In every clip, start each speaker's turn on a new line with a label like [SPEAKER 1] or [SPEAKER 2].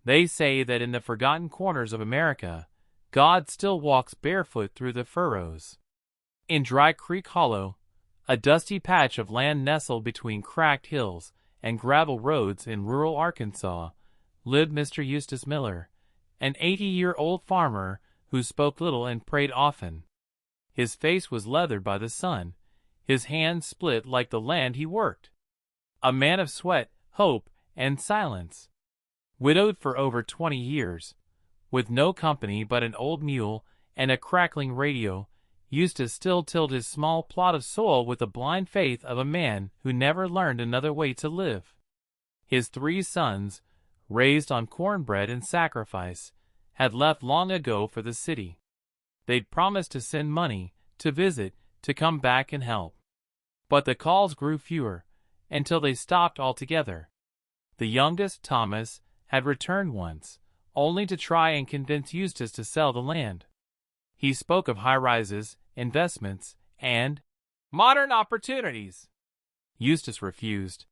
[SPEAKER 1] They say that in the forgotten corners of America, God still walks barefoot through the furrows. In Dry Creek Hollow, a dusty patch of land nestled between cracked hills and gravel roads in rural Arkansas, lived Mr. Eustace Miller, an 80-year-old farmer who spoke little and prayed often. His face was leathered by the sun, his hands split like the land he worked. A man of sweat, hope, and silence. Widowed for over 20 years, with no company but an old mule and a crackling radio, Eustace still tilled his small plot of soil with the blind faith of a man who never learned another way to live. His 3 sons, raised on cornbread and sacrifice, had left long ago for the city. They'd promised to send money, to visit, to come back and help. But the calls grew fewer, until they stopped altogether. The youngest, Thomas, had returned once, only to try and convince Eustace to sell the land. He spoke of high-rises, investments, and modern opportunities. Eustace refused.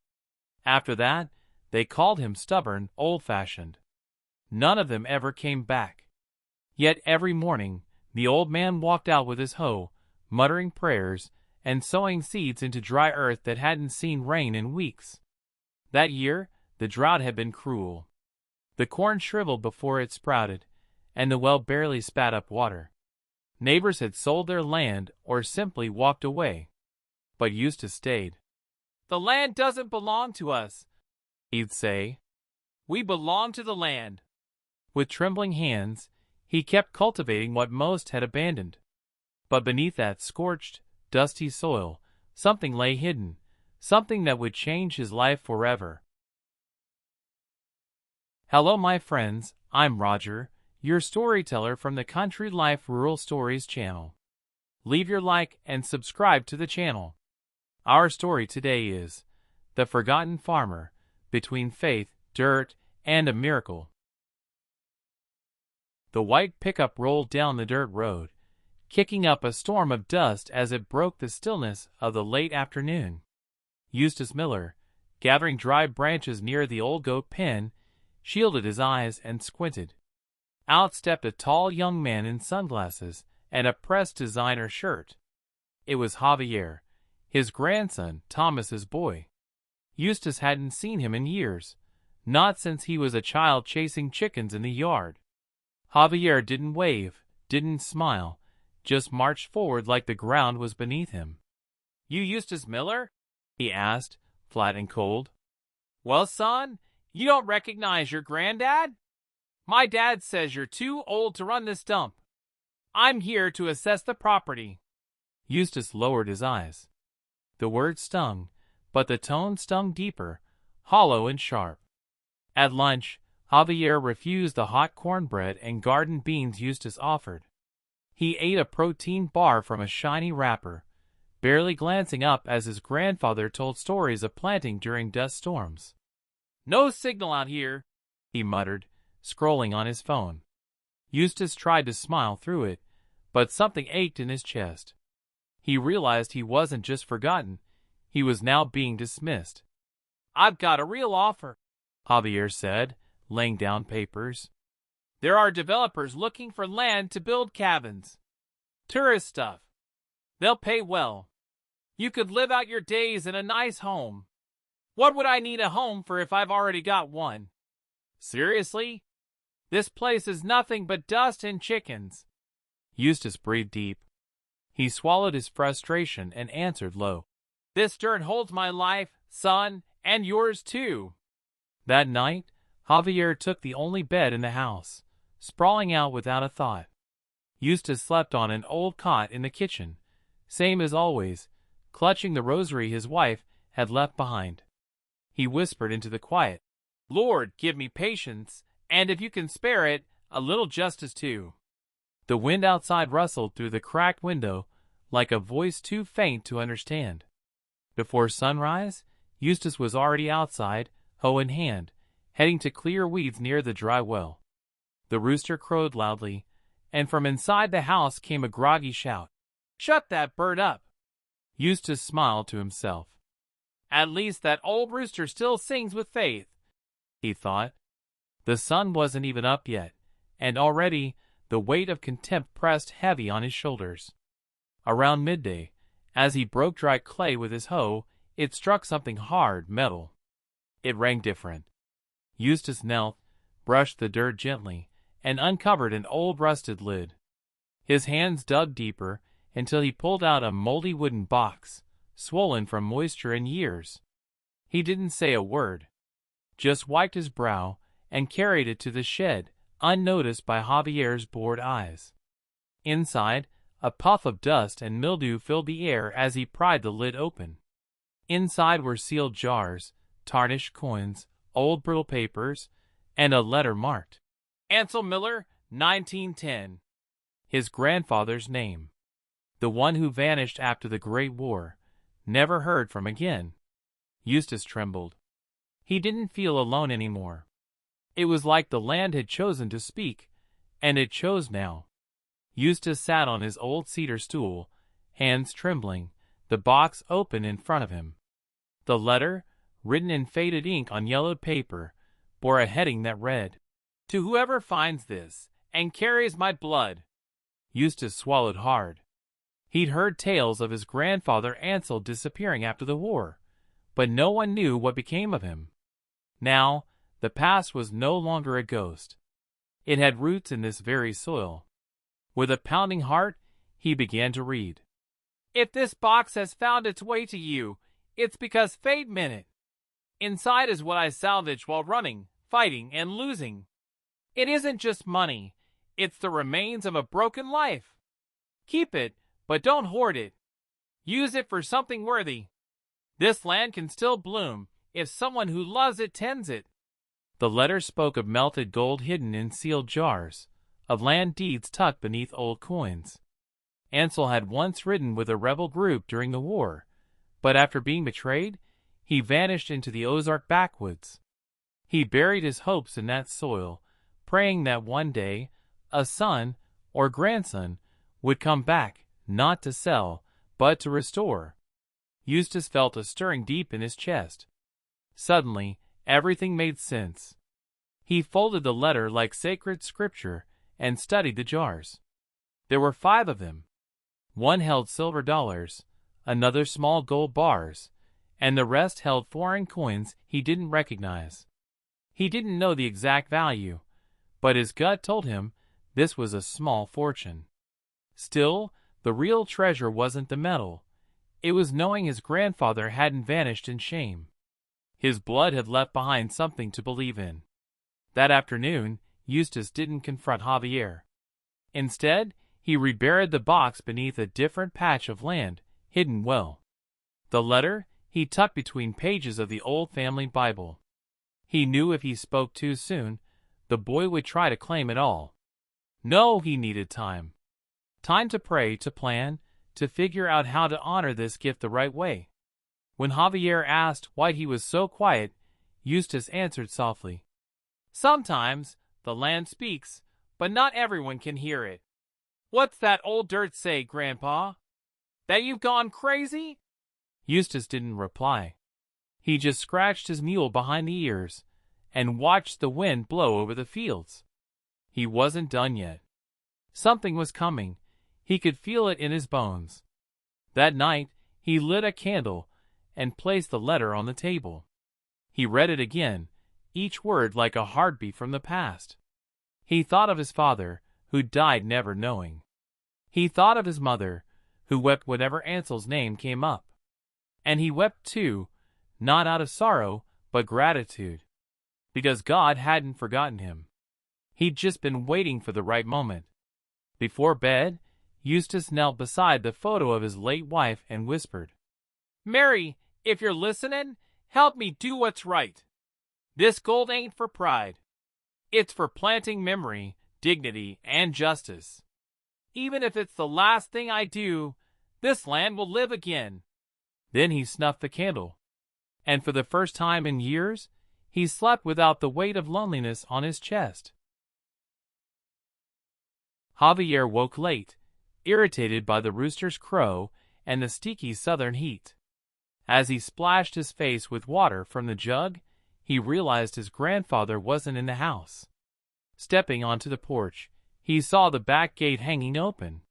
[SPEAKER 1] After that, they called him stubborn, old-fashioned. None of them ever came back. Yet every morning, the old man walked out with his hoe, muttering prayers, and sowing seeds into dry earth that hadn't seen rain in weeks. That year, the drought had been cruel. The corn shriveled before it sprouted, and the well barely spat up water. Neighbors had sold their land or simply walked away. But Eustace stayed. "The land doesn't belong to us," he'd say. "We belong to the land." With trembling hands, he kept cultivating what most had abandoned. But beneath that scorched, dusty soil, something lay hidden, something that would change his life forever. Hello, my friends, I'm Roger, your storyteller from the Country Life Rural Stories channel. Leave your like and subscribe to the channel. Our story today is The Forgotten Farmer, Between Faith, Dirt, and a Miracle. The white pickup rolled down the dirt road, kicking up a storm of dust as it broke the stillness of the late afternoon. Eustace Miller, gathering dry branches near the old goat pen, shielded his eyes and squinted. Out stepped a tall young man in sunglasses and a pressed designer shirt. It was Javier, his grandson, Thomas's boy. Eustace hadn't seen him in years, not since he was a child chasing chickens in the yard. Javier didn't wave, didn't smile, just marched forward like the ground was beneath him. "You Eustace Miller?" he asked, flat and cold. "Well, son, you don't recognize your granddad? My dad says you're too old to run this dump. I'm here to assess the property." Eustace lowered his eyes. The word stung, but the tone stung deeper, hollow and sharp. At lunch, Javier refused the hot cornbread and garden beans Eustace offered. He ate a protein bar from a shiny wrapper, barely glancing up as his grandfather told stories of planting during dust storms. "No signal out here," he muttered, scrolling on his phone. Eustace tried to smile through it, but something ached in his chest. He realized he wasn't just forgotten, he was now being dismissed. "I've got a real offer," Javier said, laying down papers. "There are developers looking for land to build cabins. Tourist stuff. They'll pay well. You could live out your days in a nice home. What would I need a home for if I've already got one? Seriously? This place is nothing but dust and chickens." Eustace breathed deep. He swallowed his frustration and answered low. "This dirt holds my life, son, and yours too." That night, Javier took the only bed in the house, sprawling out without a thought. Eustace slept on an old cot in the kitchen, same as always, clutching the rosary his wife had left behind. He whispered into the quiet, "Lord, give me patience, and if you can spare it, a little justice too." The wind outside rustled through the cracked window like a voice too faint to understand. Before sunrise, Eustace was already outside, hoe in hand, heading to clear weeds near the dry well. The rooster crowed loudly, and from inside the house came a groggy shout. "Shut that bird up!" Eustace smiled to himself. "At least that old rooster still sings with faith," he thought. The sun wasn't even up yet, and already the weight of contempt pressed heavy on his shoulders. Around midday, as he broke dry clay with his hoe, it struck something hard, metal. It rang different. Eustace knelt, brushed the dirt gently, and uncovered an old rusted lid. His hands dug deeper until he pulled out a moldy wooden box, swollen from moisture and years. He didn't say a word, just wiped his brow and carried it to the shed, unnoticed by Javier's bored eyes. Inside, a puff of dust and mildew filled the air as he pried the lid open. Inside were sealed jars, tarnished coins, old brittle papers, and a letter marked Ansel Miller, 1910. His grandfather's name. The one who vanished after the Great War, never heard from again. Eustace trembled. He didn't feel alone anymore. It was like the land had chosen to speak, and it chose now. Eustace sat on his old cedar stool, hands trembling, the box open in front of him. The letter, written in faded ink on yellowed paper, bore a heading that read, "To whoever finds this, and carries my blood." Eustace swallowed hard. He'd heard tales of his grandfather Ansel disappearing after the war, but no one knew what became of him. Now, the past was no longer a ghost. It had roots in this very soil. With a pounding heart, he began to read. "If this box has found its way to you, it's because fate meant it. Inside is what I salvaged while running, fighting, and losing. It isn't just money. It's the remains of a broken life. Keep it, but don't hoard it. Use it for something worthy. This land can still bloom if someone who loves it tends it." The letter spoke of melted gold hidden in sealed jars, of land deeds tucked beneath old coins. Ansel had once ridden with a rebel group during the war, but after being betrayed, he vanished into the Ozark backwoods. He buried his hopes in that soil, praying that one day a son or grandson would come back, not to sell, but to restore. Eustace felt a stirring deep in his chest. Suddenly, everything made sense. He folded the letter like sacred scripture and studied the jars. There were 5 of them. One held silver dollars, another small gold bars, and the rest held foreign coins he didn't recognize. He didn't know the exact value, but his gut told him this was a small fortune. Still, the real treasure wasn't the metal. It was knowing his grandfather hadn't vanished in shame. His blood had left behind something to believe in. That afternoon, Eustace didn't confront Javier. Instead, he reburied the box beneath a different patch of land, hidden well. The letter he tucked between pages of the old family Bible. He knew if he spoke too soon, the boy would try to claim it all. No, he needed time. Time to pray, to plan, to figure out how to honor this gift the right way. When Javier asked why he was so quiet, Eustace answered softly, "Sometimes the land speaks, but not everyone can hear it." "What's that old dirt say, Grandpa? That you've gone crazy?" Eustace didn't reply. He just scratched his mule behind the ears and watched the wind blow over the fields. He wasn't done yet. Something was coming. He could feel it in his bones. That night, he lit a candle and placed the letter on the table. He read it again, each word like a heartbeat from the past. He thought of his father, who died never knowing. He thought of his mother, who wept whenever Ansel's name came up. And he wept too, not out of sorrow, but gratitude. Because God hadn't forgotten him. He'd just been waiting for the right moment. Before bed, Eustace knelt beside the photo of his late wife and whispered, "Mary, if you're listening, help me do what's right. This gold ain't for pride. It's for planting memory, dignity, and justice. Even if it's the last thing I do, this land will live again." Then he snuffed the candle. And for the first time in years, he slept without the weight of loneliness on his chest. Javier woke late, irritated by the rooster's crow and the sticky southern heat. As he splashed his face with water from the jug, he realized his grandfather wasn't in the house. Stepping onto the porch, he saw the back gate hanging open.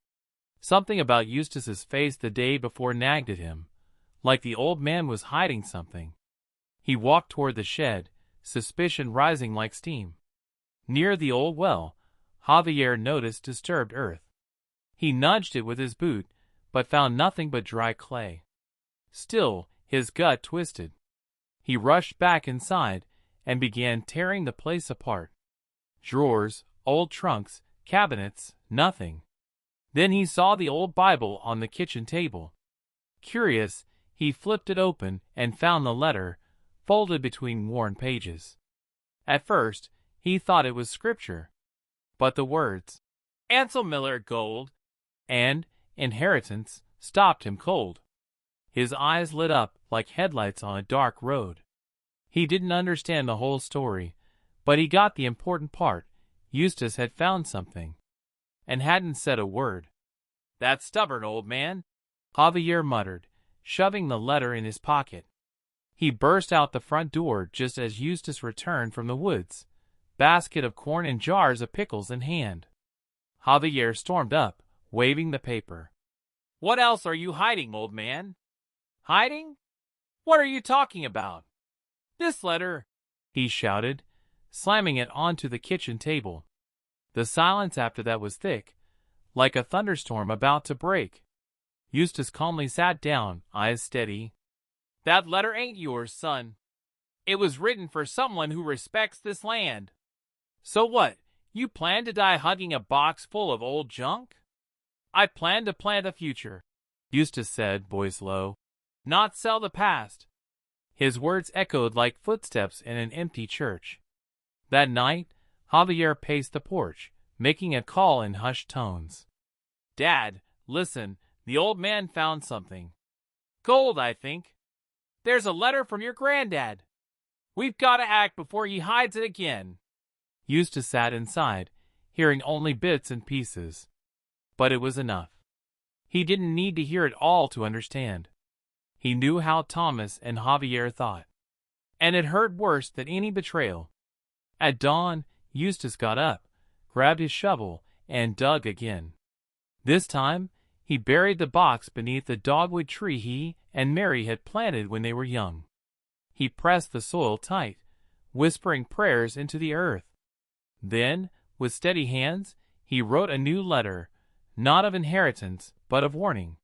[SPEAKER 1] Something about Eustace's face the day before nagged at him, like the old man was hiding something. He walked toward the shed, suspicion rising like steam. Near the old well, Javier noticed disturbed earth. He nudged it with his boot, but found nothing but dry clay. Still, his gut twisted. He rushed back inside and began tearing the place apart. Drawers, old trunks, cabinets, nothing. Then he saw the old Bible on the kitchen table. Curious, he flipped it open and found the letter, folded between worn pages. At first, he thought it was scripture. But the words, Ansel Miller Gold, and Inheritance, stopped him cold. His eyes lit up like headlights on a dark road. He didn't understand the whole story, but he got the important part. Eustace had found something, and hadn't said a word. "That stubborn old man," Javier muttered, shoving the letter in his pocket. He burst out the front door just as Eustace returned from the woods, basket of corn and jars of pickles in hand. Javier stormed up, waving the paper. "What else are you hiding, old man?" "Hiding? What are you talking about?" "This letter," he shouted, slamming it onto the kitchen table. The silence after that was thick, like a thunderstorm about to break. Eustace calmly sat down, eyes steady. "That letter ain't yours, son. It was written for someone who respects this land. So what, you plan to die hugging a box full of old junk?" "I plan to plant a future," Eustace said, voice low. "Not sell the past." His words echoed like footsteps in an empty church. That night, Javier paced the porch, making a call in hushed tones. "Dad, listen, the old man found something. Gold, I think. There's a letter from your granddad. We've got to act before he hides it again." Eustace sat inside, hearing only bits and pieces. But it was enough. He didn't need to hear it all to understand. He knew how Thomas and Javier thought. And it hurt worse than any betrayal. At dawn, Eustace got up, grabbed his shovel, and dug again. This time, he buried the box beneath the dogwood tree he and Mary had planted when they were young. He pressed the soil tight, whispering prayers into the earth. Then, with steady hands, he wrote a new letter, not of inheritance, but of warning.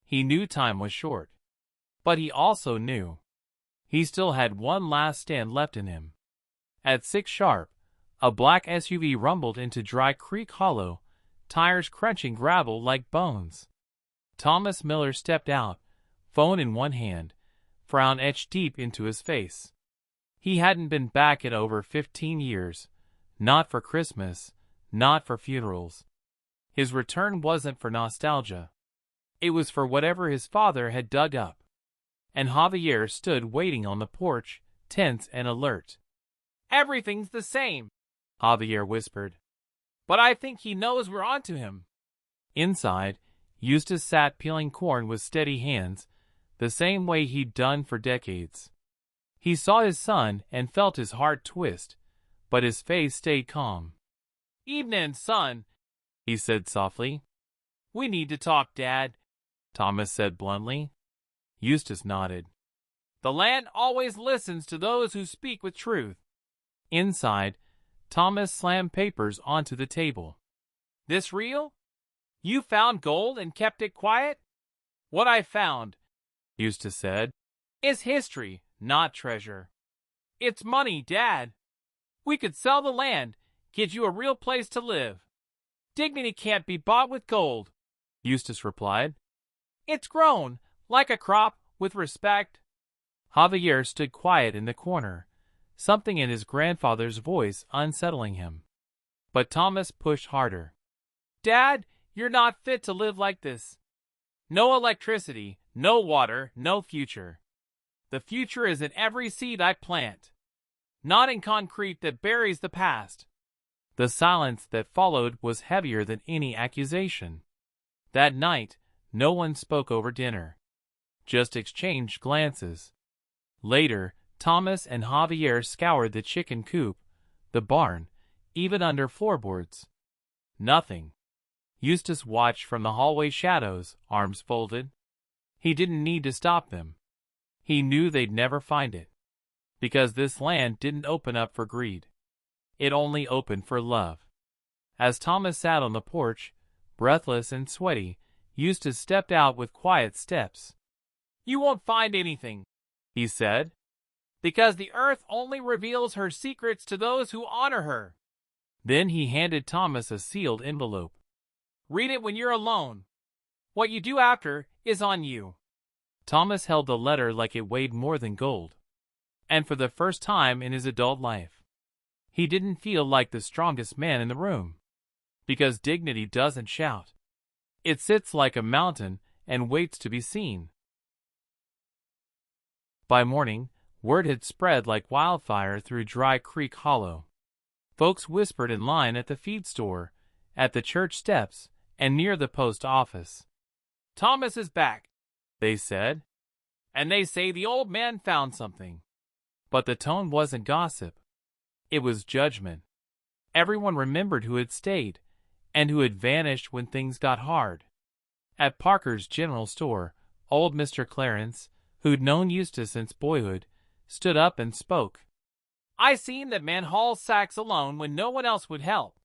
[SPEAKER 1] He knew time was short. But he also knew he still had one last stand left in him. At 6 sharp, a black SUV rumbled into Dry Creek Hollow, tires crunching gravel like bones. Thomas Miller stepped out, phone in one hand, frown etched deep into his face. He hadn't been back in over 15 years, not for Christmas, not for funerals. His return wasn't for nostalgia. It was for whatever his father had dug up. And Javier stood waiting on the porch, tense and alert. "Everything's the same," Javier whispered. "But I think he knows we're onto him." Inside, Eustace sat peeling corn with steady hands, the same way he'd done for decades. He saw his son and felt his heart twist, but his face stayed calm. "Evening, son," he said softly. "We need to talk, Dad," Thomas said bluntly. Eustace nodded. "The land always listens to those who speak with truth." Inside, Thomas slammed papers onto the table. "This real? You found gold and kept it quiet?" "What I found," Eustace said, "is history, not treasure. It's money, Dad. We could sell the land, get you a real place to live." "Dignity can't be bought with gold," Eustace replied. "It's grown, like a crop, with respect." Javier stood quiet in the corner, something in his grandfather's voice unsettling him. But Thomas pushed harder. "Dad, you're not fit to live like this. No electricity, no water, no future. The future is in every seed I plant, not in concrete that buries the past." The silence that followed was heavier than any accusation. That night, no one spoke over dinner, just exchanged glances. Later, Thomas and Javier scoured the chicken coop, the barn, even under floorboards. Nothing. Eustace watched from the hallway shadows, arms folded. He didn't need to stop them. He knew they'd never find it. Because this land didn't open up for greed. It only opened for love. As Thomas sat on the porch, breathless and sweaty, Eustace stepped out with quiet steps. "You won't find anything," he said, "because the earth only reveals her secrets to those who honor her." Then he handed Thomas a sealed envelope. "Read it when you're alone. What you do after is on you." Thomas held the letter like it weighed more than gold. And for the first time in his adult life, he didn't feel like the strongest man in the room. Because dignity doesn't shout. It sits like a mountain and waits to be seen. By morning, word had spread like wildfire through Dry Creek Hollow. Folks whispered in line at the feed store, at the church steps, and near the post office. "Thomas is back," they said. "And they say the old man found something." But the tone wasn't gossip. It was judgment. Everyone remembered who had stayed, and who had vanished when things got hard. At Parker's General Store, old Mr. Clarence, who'd known Eustace since boyhood, stood up and spoke. "I seen that man haul sacks alone when no one else would help.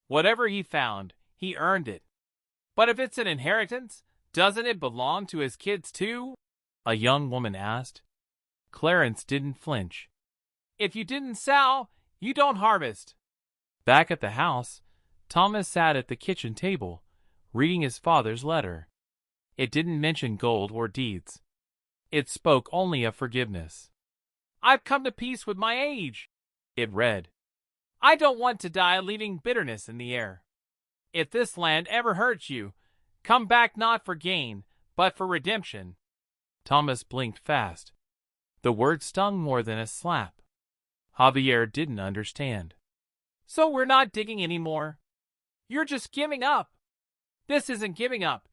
[SPEAKER 1] Whatever he found, he earned it. But if it's an inheritance, doesn't it belong to his kids too?" a young woman asked. Clarence didn't flinch. "If you didn't sow, you don't harvest." Back at the house, Thomas sat at the kitchen table, reading his father's letter. It didn't mention gold or deeds. It spoke only of forgiveness. "I've come to peace with my age," it read. "I don't want to die leaving bitterness in the air. If this land ever hurts you, come back not for gain, but for redemption." Thomas blinked fast. The word stung more than a slap. Javier didn't understand. "So we're not digging anymore. You're just giving up." "This isn't giving up,"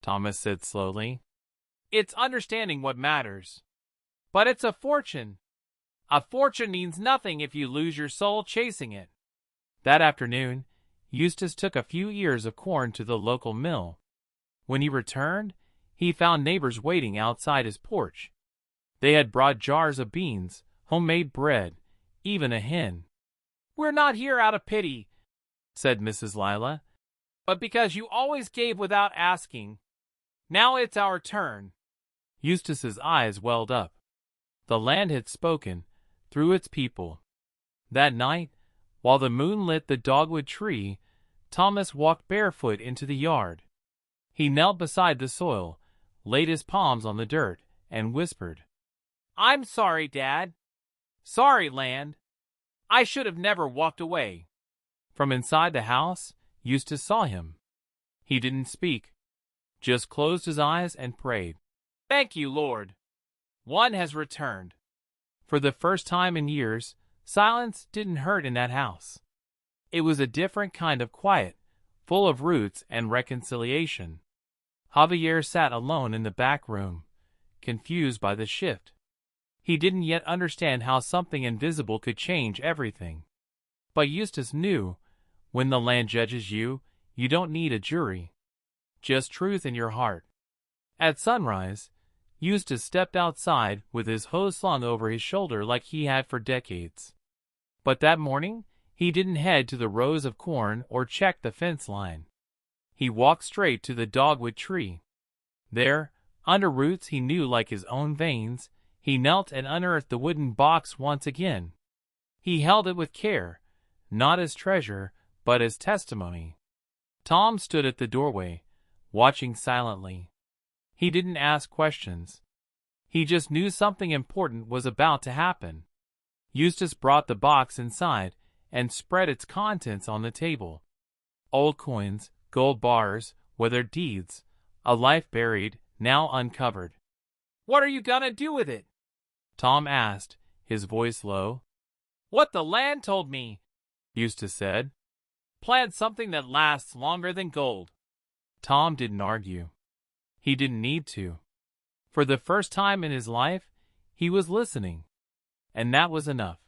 [SPEAKER 1] Thomas said slowly. "It's understanding what matters. But it's a fortune. A fortune means nothing if you lose your soul chasing it." That afternoon, Eustace took a few ears of corn to the local mill. When he returned, he found neighbors waiting outside his porch. They had brought jars of beans, homemade bread, even a hen. "We're not here out of pity," said Mrs. Lila, "but because you always gave without asking. Now it's our turn." Eustace's eyes welled up. The land had spoken, through its people. That night, while the moon lit the dogwood tree, Thomas walked barefoot into the yard. He knelt beside the soil, laid his palms on the dirt, and whispered, "I'm sorry, Dad. Sorry, land. I should have never walked away." From inside the house, Eustace saw him. He didn't speak, just closed his eyes and prayed. "Thank you, Lord. One has returned." For the first time in years, silence didn't hurt in that house. It was a different kind of quiet, full of roots and reconciliation. Javier sat alone in the back room, confused by the shift. He didn't yet understand how something invisible could change everything. But Eustace knew, when the land judges you, you don't need a jury. Just truth in your heart. At sunrise, Eustace stepped outside with his hoe slung over his shoulder like he had for decades. But that morning, he didn't head to the rows of corn or check the fence line. He walked straight to the dogwood tree. There, under roots he knew like his own veins, he knelt and unearthed the wooden box once again. He held it with care, not as treasure, but as testimony. Tom stood at the doorway, watching silently. He didn't ask questions. He just knew something important was about to happen. Eustace brought the box inside and spread its contents on the table. Old coins, gold bars, weathered deeds, a life buried, now uncovered. "What are you gonna do with it?" Tom asked, his voice low. "What the land told me," Eustace said. "Plant something that lasts longer than gold." Tom didn't argue. He didn't need to. For the first time in his life, he was listening. and that was enough.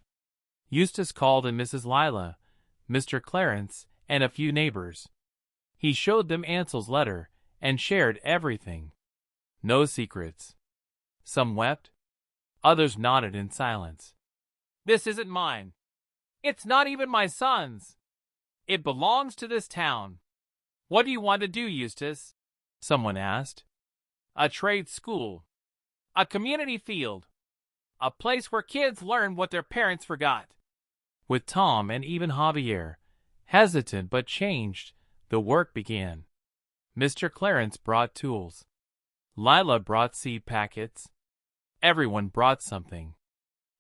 [SPEAKER 1] Eustace called in Mrs. Lila, Mr. Clarence, and a few neighbors. He showed them Ansel's letter, and shared everything. No secrets. Some wept. Others nodded in silence. "This isn't mine. It's not even my son's. It belongs to this town." "What do you want to do, Eustace?" someone asked. "A trade school. A community field. A place where kids learn what their parents forgot." With Tom and even Javier, hesitant but changed, the work began. Mr. Clarence brought tools. Lila brought seed packets. Everyone brought something.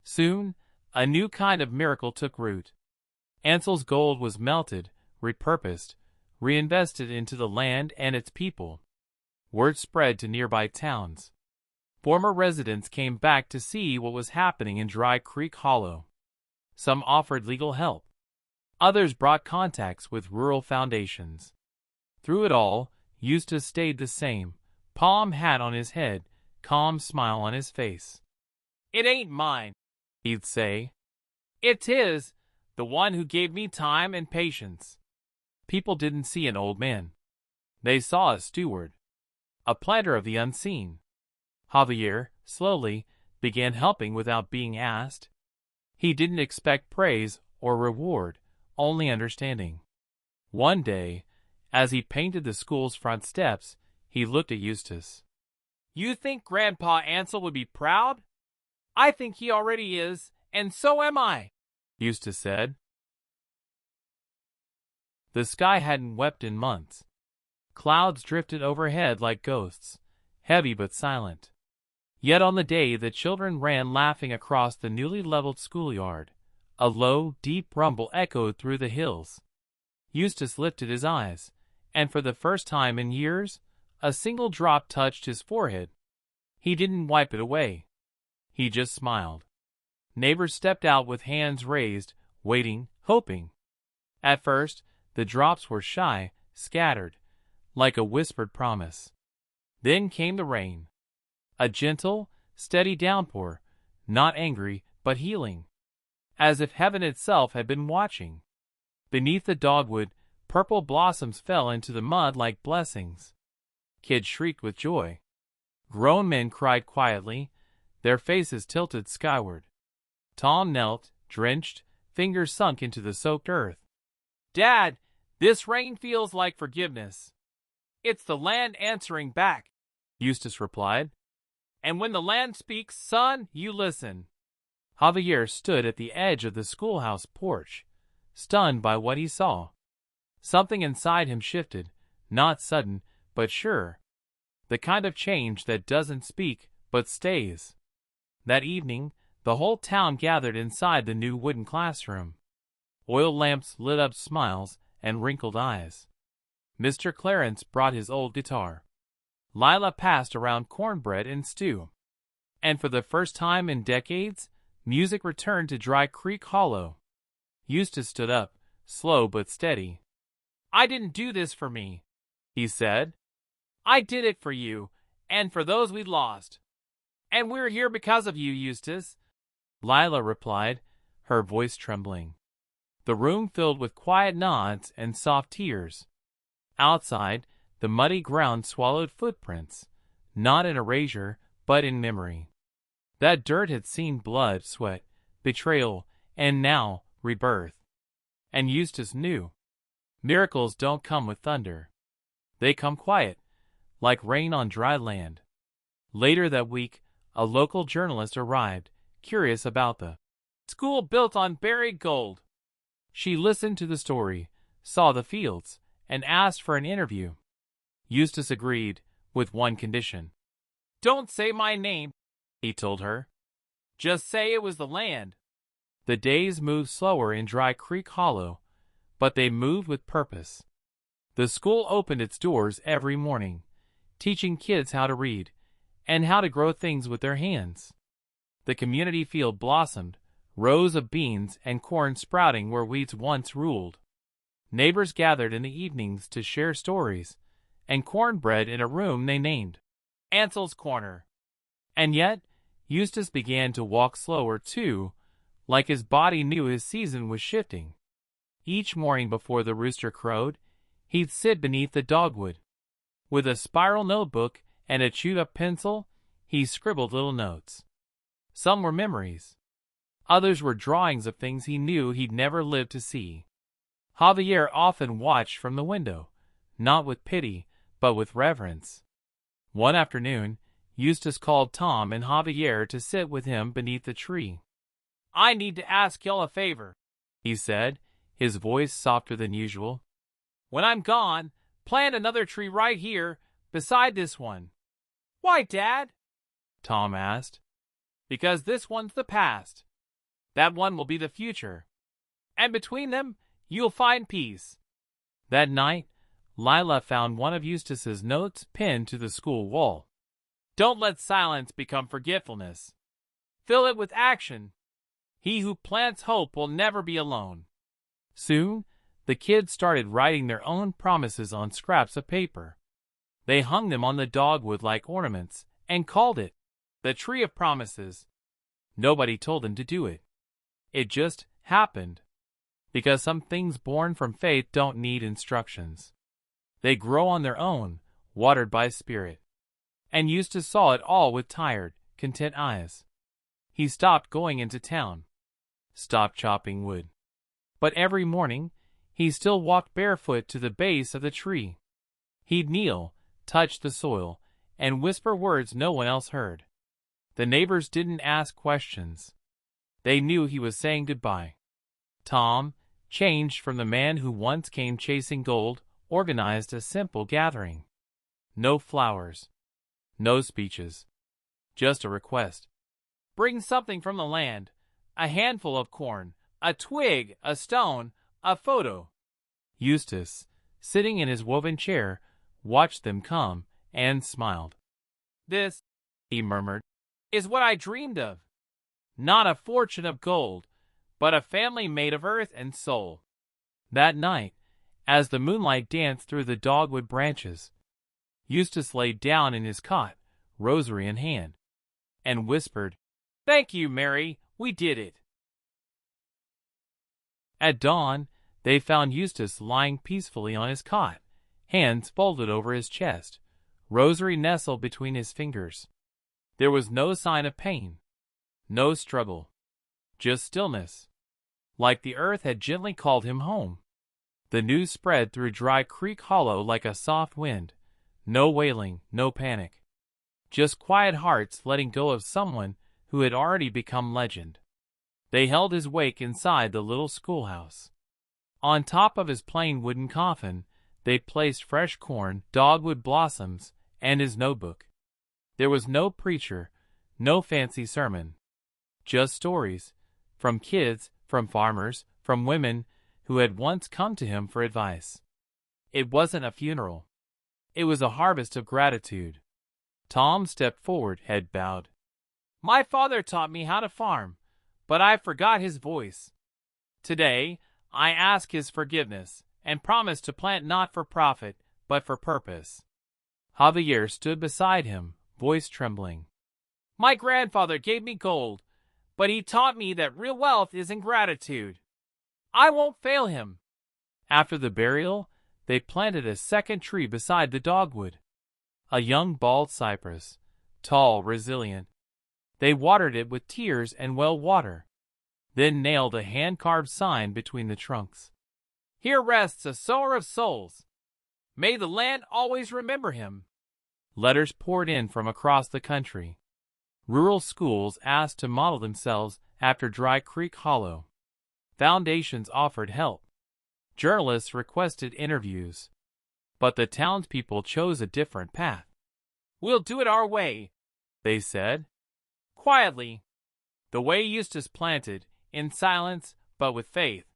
[SPEAKER 1] Soon, a new kind of miracle took root. Ansel's gold was melted, repurposed, reinvested into the land and its people. Word spread to nearby towns. Former residents came back to see what was happening in Dry Creek Hollow. Some offered legal help. Others brought contacts with rural foundations. Through it all, Eustace stayed the same, palm hat on his head, calm smile on his face. "It ain't mine," he'd say. "It's his, the one who gave me time and patience." People didn't see an old man. They saw a steward, a planter of the unseen. Javier, slowly, began helping without being asked. He didn't expect praise or reward, only understanding. One day, as he painted the school's front steps, he looked at Eustace. "You think Grandpa Ansel would be proud? I think he already is, and so am I," Eustace said. The sky hadn't wept in months. Clouds drifted overhead like ghosts, heavy but silent. Yet on the day the children ran laughing across the newly leveled schoolyard, a low, deep rumble echoed through the hills. Eustace lifted his eyes, and for the first time in years, a single drop touched his forehead. He didn't wipe it away. He just smiled. Neighbors stepped out with hands raised, waiting, hoping. At first, the drops were shy, scattered, like a whispered promise. Then came the rain. A gentle, steady downpour, not angry, but healing. As if heaven itself had been watching. Beneath the dogwood, purple blossoms fell into the mud like blessings. Kids shrieked with joy. Grown men cried quietly, their faces tilted skyward. Tom knelt, drenched, fingers sunk into the soaked earth. "Dad, this rain feels like forgiveness." "It's the land answering back," Eustace replied. "And when the land speaks, son, you listen." Javier stood at the edge of the schoolhouse porch, stunned by what he saw. Something inside him shifted, not sudden, but sure. The kind of change that doesn't speak, but stays. That evening, the whole town gathered inside the new wooden classroom. Oil lamps lit up smiles and wrinkled eyes. Mr. Clarence brought his old guitar. Lila passed around cornbread and stew. And for the first time in decades, music returned to Dry Creek Hollow. Eustace stood up, slow but steady. "I didn't do this for me," he said. "I did it for you, and for those we lost. And we're here because of you, Eustace," Lila replied, her voice trembling. The room filled with quiet nods and soft tears. Outside, the muddy ground swallowed footprints, not in erasure, but in memory. That dirt had seen blood, sweat, betrayal, and now rebirth. And Eustace knew. Miracles don't come with thunder. They come quiet, like rain on dry land. Later that week, a local journalist arrived, curious about the school built on buried gold. She listened to the story, saw the fields, and asked for an interview. Eustace agreed, with one condition. "Don't say my name," he told her. "Just say it was the land." The days moved slower in Dry Creek Hollow, but they moved with purpose. The school opened its doors every morning, teaching kids how to read, and how to grow things with their hands. The community field blossomed, rows of beans and corn sprouting where weeds once ruled. Neighbors gathered in the evenings to share stories, and cornbread in a room they named Ansel's Corner. And yet, Eustace began to walk slower too, like his body knew his season was shifting. Each morning before the rooster crowed, he'd sit beneath the dogwood. With a spiral notebook and a chewed-up pencil, he scribbled little notes. Some were memories. Others were drawings of things he knew he'd never live to see. Javier often watched from the window, not with pity, but with reverence. One afternoon, Eustace called Tom and Javier to sit with him beneath the tree. "I need to ask y'all a favor," he said, his voice softer than usual. "When I'm gone, plant another tree right here, beside this one." "Why, Dad?" Tom asked. "Because this one's the past. That one will be the future. And between them, you'll find peace." That night, Lila found one of Eustace's notes pinned to the school wall. "Don't let silence become forgetfulness. Fill it with action. He who plants hope will never be alone." Soon, the kids started writing their own promises on scraps of paper. They hung them on the dogwood like ornaments and called it the Tree of Promises. Nobody told them to do it. It just happened. Because some things born from faith don't need instructions. They grow on their own, watered by Spirit. And Eustace saw it all with tired, content eyes. He stopped going into town. Stopped chopping wood. But every morning, he still walked barefoot to the base of the tree. He'd kneel, touch the soil, and whisper words no one else heard. The neighbors didn't ask questions. They knew he was saying goodbye. Tom, changed from the man who once came chasing gold, organized a simple gathering. No flowers. No speeches. Just a request. "Bring something from the land. A handful of corn, a twig, a stone, a photo." Eustace, sitting in his woven chair, watched them come and smiled. "This," he murmured, "is what I dreamed of. Not a fortune of gold, but a family made of earth and soul." That night, as the moonlight danced through the dogwood branches, Eustace lay down in his cot, rosary in hand, and whispered, "Thank you, Mary, we did it." At dawn, they found Eustace lying peacefully on his cot, hands folded over his chest, rosary nestled between his fingers. There was no sign of pain, no struggle, just stillness, like the earth had gently called him home. The news spread through Dry Creek Hollow like a soft wind. No wailing, no panic. Just quiet hearts letting go of someone who had already become legend. They held his wake inside the little schoolhouse. On top of his plain wooden coffin, they placed fresh corn, dogwood blossoms, and his notebook. There was no preacher, no fancy sermon. Just stories, from kids, from farmers, from women who had once come to him for advice. It wasn't a funeral. It was a harvest of gratitude. Tom stepped forward, head bowed. "My father taught me how to farm, but I forgot his voice. Today, I ask his forgiveness and promise to plant not for profit, but for purpose." Javier stood beside him, voice trembling. "My grandfather gave me gold, but he taught me that real wealth is in gratitude. I won't fail him." After the burial, they planted a second tree beside the dogwood. A young bald cypress, tall, resilient. They watered it with tears and well water, then nailed a hand-carved sign between the trunks. "Here rests a sower of souls. May the land always remember him." Letters poured in from across the country. Rural schools asked to model themselves after Dry Creek Hollow. Foundations offered help. Journalists requested interviews. But the townspeople chose a different path. "We'll do it our way," they said. Quietly. The way Eustace planted, in silence but with faith.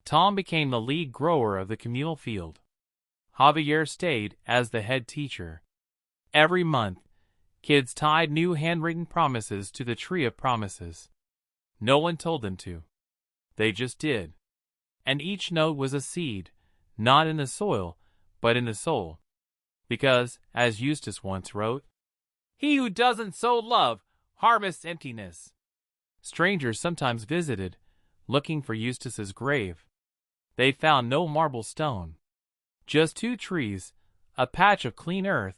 [SPEAKER 1] Tom became the lead grower of the communal field. Javier stayed as the head teacher. Every month, kids tied new handwritten promises to the Tree of Promises. No one told them to. They just did. And each note was a seed, not in the soil, but in the soul. Because, as Eustace once wrote, "He who doesn't sow love harvests emptiness." Strangers sometimes visited, looking for Eustace's grave. They found no marble stone. Just 2 trees, a patch of clean earth,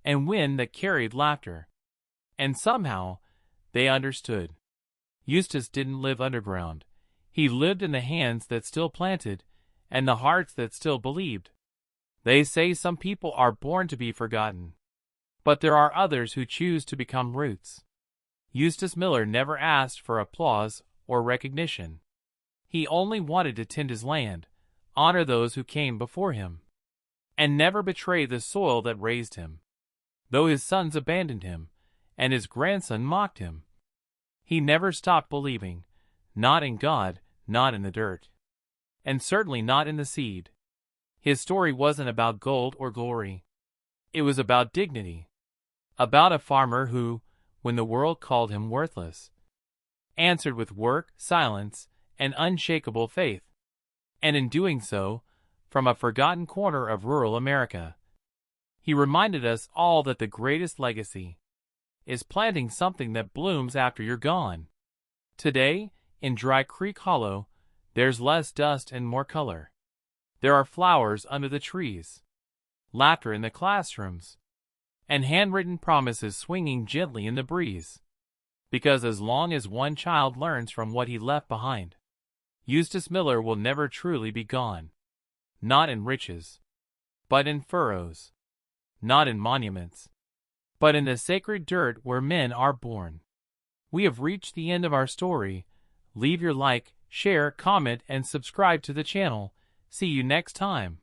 [SPEAKER 1] and wind that carried laughter. And somehow, they understood. Eustace didn't live underground. He lived in the hands that still planted, and the hearts that still believed. They say some people are born to be forgotten, but there are others who choose to become roots. Eustace Miller never asked for applause or recognition. He only wanted to tend his land, honor those who came before him, and never betray the soil that raised him. Though his sons abandoned him, and his grandson mocked him, he never stopped believing, not in God, not in the dirt, and certainly not in the seed. His story wasn't about gold or glory. It was about dignity, about a farmer who, when the world called him worthless, answered with work, silence, and unshakable faith. And in doing so, from a forgotten corner of rural America, he reminded us all that the greatest legacy is planting something that blooms after you're gone. Today, in Dry Creek Hollow, there's less dust and more color. There are flowers under the trees, laughter in the classrooms, and handwritten promises swinging gently in the breeze. Because as long as one child learns from what he left behind, Eustace Miller will never truly be gone. Not in riches, but in furrows. Not in monuments, but in the sacred dirt where men are born. We have reached the end of our story. Leave your like, share, comment, and subscribe to the channel. See you next time.